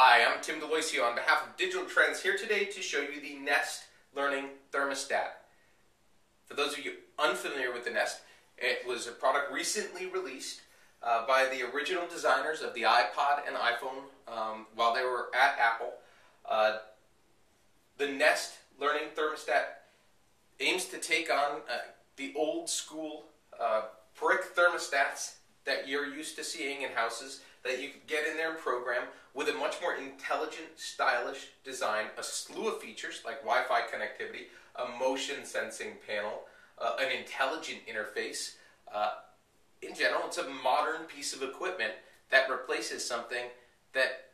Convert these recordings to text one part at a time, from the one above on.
Hi, I'm Tim Deloisio on behalf of Digital Trends here today to show you the Nest Learning Thermostat. For those of you unfamiliar with the Nest, it was a product recently released by the original designers of the iPod and iPhone while they were at Apple. The Nest Learning Thermostat aims to take on the old school brick thermostats that you're used to seeing in houses that you can get in there and program with a much more intelligent, stylish design, a slew of features like Wi-Fi connectivity, a motion sensing panel, an intelligent interface. In general, it's a modern piece of equipment that replaces something that,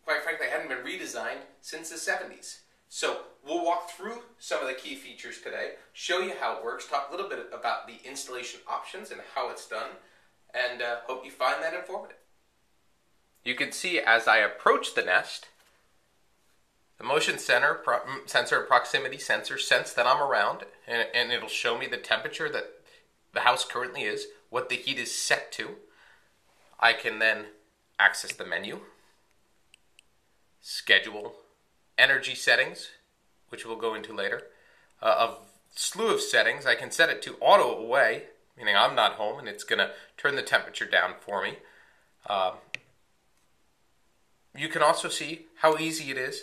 quite frankly, hadn't been redesigned since the 70s. So we'll walk through some of the key features today, show you how it works, talk a little bit about the installation options and how it's done, and hope you find that informative. You can see as I approach the Nest, the motion sensor and proximity sensor sense that I'm around, and it'll show me the temperature that the house currently is, what the heat is set to. I can then access the menu, schedule energy settings, which we'll go into later, a slew of settings. I can set it to auto away, meaning I'm not home, and it's going to turn the temperature down for me. You can also see how easy it is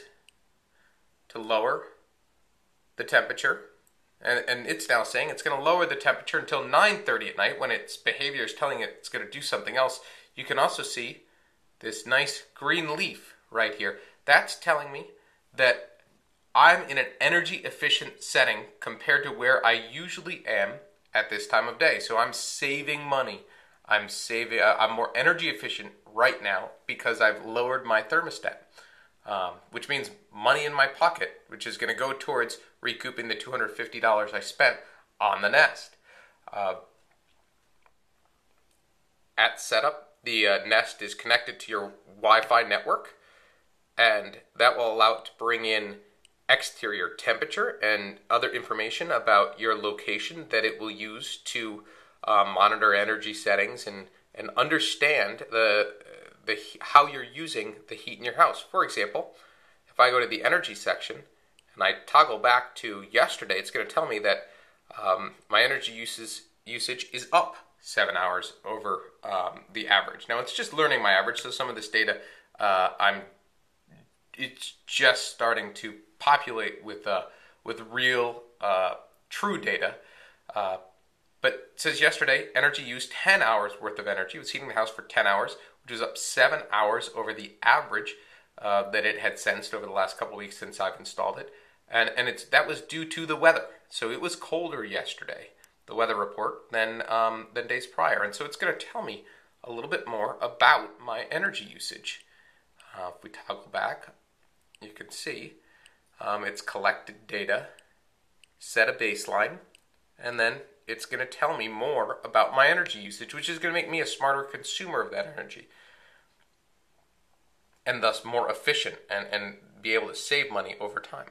to lower the temperature. And it's now saying it's going to lower the temperature until 9:30 at night when its behavior is telling it it's going to do something else. You can also see this nice green leaf right here. That's telling me that I'm in an energy efficient setting compared to where I usually am at this time of day. So I'm saving money. I'm more energy efficient right now because I've lowered my thermostat, which means money in my pocket, which is going to go towards recouping the $250 I spent on the Nest. At setup, the Nest is connected to your Wi-Fi network, and that will allow it to bring in exterior temperature and other information about your location that it will use to monitor energy settings and understand how you're using the heat in your house. For example, if I go to the energy section and I toggle back to yesterday, it's going to tell me that my energy usage is up 7 hours over the average. Now it's just learning my average, so some of this data it's just starting to populate with real true data. But it says yesterday, energy used 10 hours worth of energy. It was heating the house for 10 hours, which was up 7 hours over the average that it had sensed over the last couple of weeks since I've installed it. And that was due to the weather. So it was colder yesterday, the weather report, than days prior. And so it's going to tell me a little bit more about my energy usage. If we toggle back, you can see it's collected data, set a baseline, and then it's going to tell me more about my energy usage, which is going to make me a smarter consumer of that energy, and thus more efficient and be able to save money over time.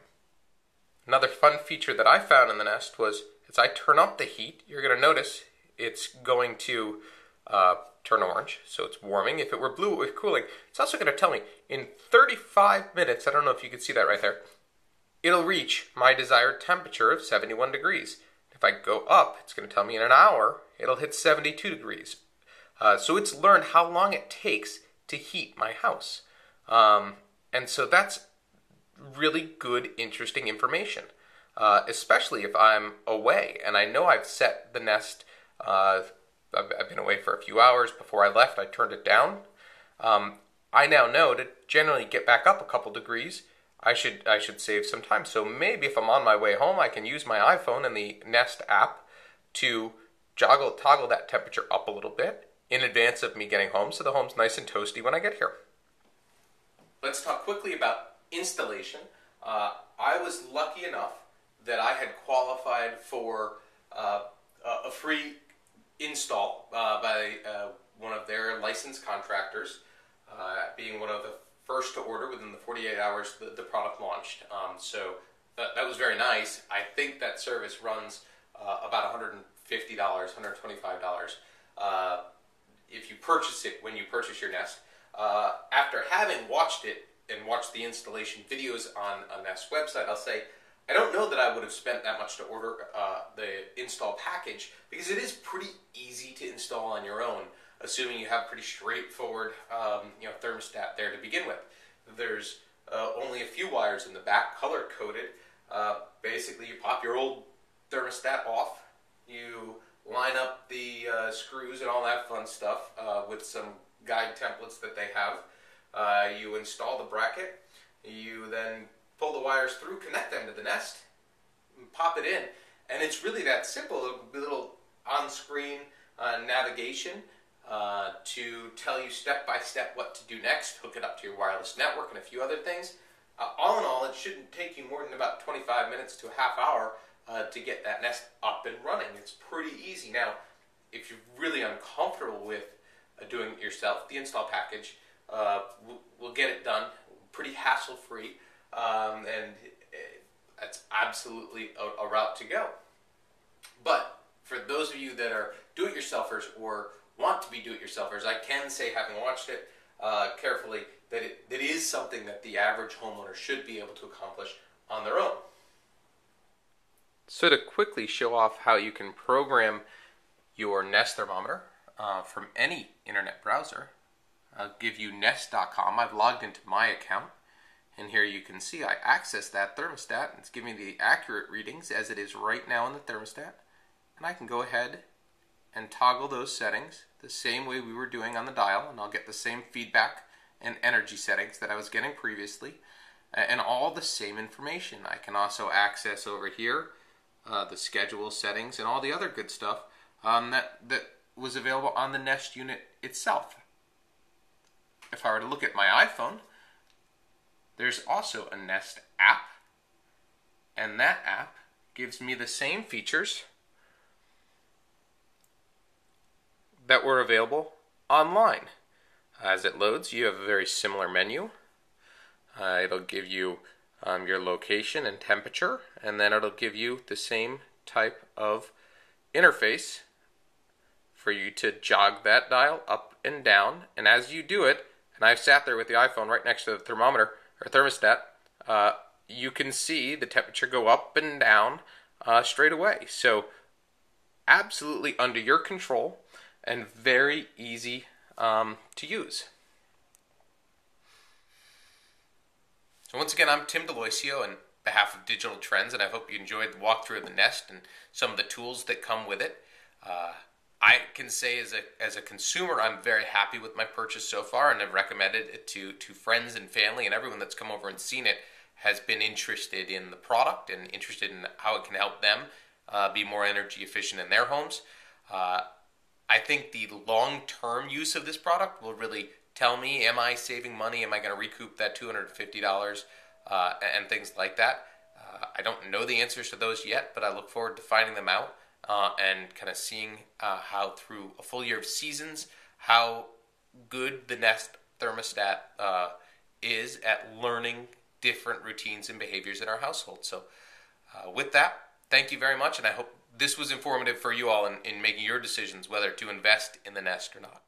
Another fun feature that I found in the Nest was as I turn up the heat, you're going to notice it's going to turn orange, so it's warming. If it were blue, it was cooling. It's also going to tell me in 35 minutes, I don't know if you can see that right there, it'll reach my desired temperature of 71 degrees. If I go up, it's going to tell me in an hour, it'll hit 72 degrees. So it's learned how long it takes to heat my house. And so that's really good, interesting information, especially if I'm away. And I know I've set the Nest, I've been away for a few hours. Before I left, I turned it down. I now know to generally get back up a couple degrees, I should save some time. So maybe if I'm on my way home, I can use my iPhone and the Nest app to toggle that temperature up a little bit in advance of me getting home, so the home's nice and toasty when I get here. Let's talk quickly about installation. I was lucky enough that I had qualified for a free install by one of their licensed contractors, being one of the first to order within the 48 hours the product launched. So that was very nice. I think that service runs about $150, $125 if you purchase it when you purchase your Nest. After having watched it and watch the installation videos on a Nest website, I'll say, I don't know that I would have spent that much to order the install package, because it is pretty easy to install on your own, assuming you have pretty straightforward thermostat there to begin with. There's only a few wires in the back, color-coded. Basically, you pop your old thermostat off, you line up the screws and all that fun stuff with some guide templates that they have. You install the bracket, you then pull the wires through, connect them to the Nest, and pop it in, and it's really that simple. A little on-screen navigation to tell you step by step what to do next, hook it up to your wireless network and a few other things. All in all, it shouldn't take you more than about 25 minutes to a half hour to get that Nest up and running. It's pretty easy. Now, if you're really uncomfortable with doing it yourself, the install package will get it done pretty hassle-free, and that's absolutely a route to go. But for those of you that are do-it-yourselfers or want to be do-it-yourselfers, I can say, having watched it carefully, that it is something that the average homeowner should be able to accomplish on their own. So to quickly show off how you can program your Nest thermometer from any internet browser, I'll give you nest.com. I've logged into my account, and here you can see I access that thermostat, and it's giving me the accurate readings as it is right now in the thermostat, and I can go ahead and toggle those settings the same way we were doing on the dial, and I'll get the same feedback and energy settings that I was getting previously, and all the same information. I can also access over here the schedule settings and all the other good stuff that was available on the Nest unit itself. If I were to look at my iPhone, there's also a Nest app, and that app gives me the same features that were available online. As it loads, you have a very similar menu. It'll give you your location and temperature, and then it'll give you the same type of interface for you to jog that dial up and down. And as you do it, and I've sat there with the iPhone right next to the thermometer or thermostat, you can see the temperature go up and down straight away. So absolutely under your control and very easy to use. So once again, I'm Tim DeLoisio on behalf of Digital Trends, and I hope you enjoyed the walkthrough of the Nest and some of the tools that come with it. I can say as a consumer, I'm very happy with my purchase so far, and I've recommended it to friends and family, and everyone that's come over and seen it has been interested in the product and interested in how it can help them be more energy efficient in their homes. I think the long-term use of this product will really tell me, am I saving money? Am I going to recoup that $250 and things like that? I don't know the answers to those yet, but I look forward to finding them out and kind of seeing how through a full year of seasons, how good the Nest thermostat is at learning different routines and behaviors in our household. So with that, thank you very much, and I hope this was informative for you all in making your decisions whether to invest in the Nest or not.